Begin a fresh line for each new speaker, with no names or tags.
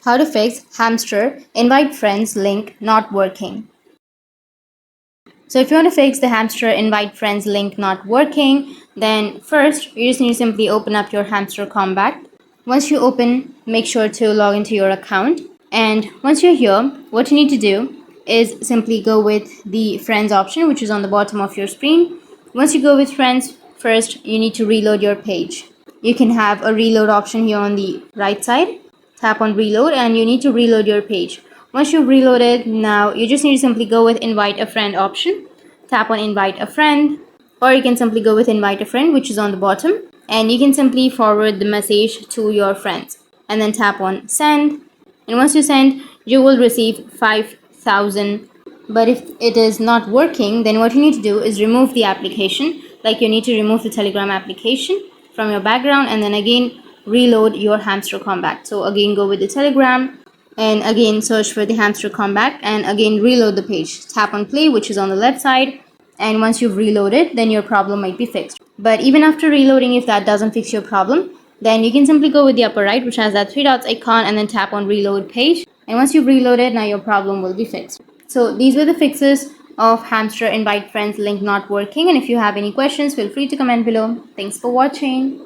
How to fix hamster invite friends link not working. So if you want to fix the hamster invite friends link not working, then first you just need to simply open up your Hamster Kombat. Once you open, make sure to log into your account. And once you're here, what you need to do is simply go with the friends option, which is on the bottom of your screen. Once you go with friends, first you need to reload your page. You can have a reload option here on the right side. Tap on reload and you need to reload your page. Once you've reloaded, now you just need to simply go with invite a friend option. Tap on invite a friend, or you can simply go with invite a friend, which is on the bottom, and you can simply forward the message to your friends and then tap on send. And once you send, you will receive 5,000. But if it is not working, then what you need to do is remove the application. Like you need to remove the Telegram application from your background and then again reload your Hamster Kombat. So again go with the Telegram and again search for the Hamster Kombat and again reload the page. Tap on play, which is on the left side, and once you've reloaded, then your problem might be fixed. But even after reloading, if that doesn't fix your problem, then you can simply go with the upper right, which has that 3 dots icon, and then tap on reload page. And once you've reloaded, now your problem will be fixed. So these were the fixes of hamster invite friends link not working, and if you have any questions, feel free to comment below. Thanks for watching.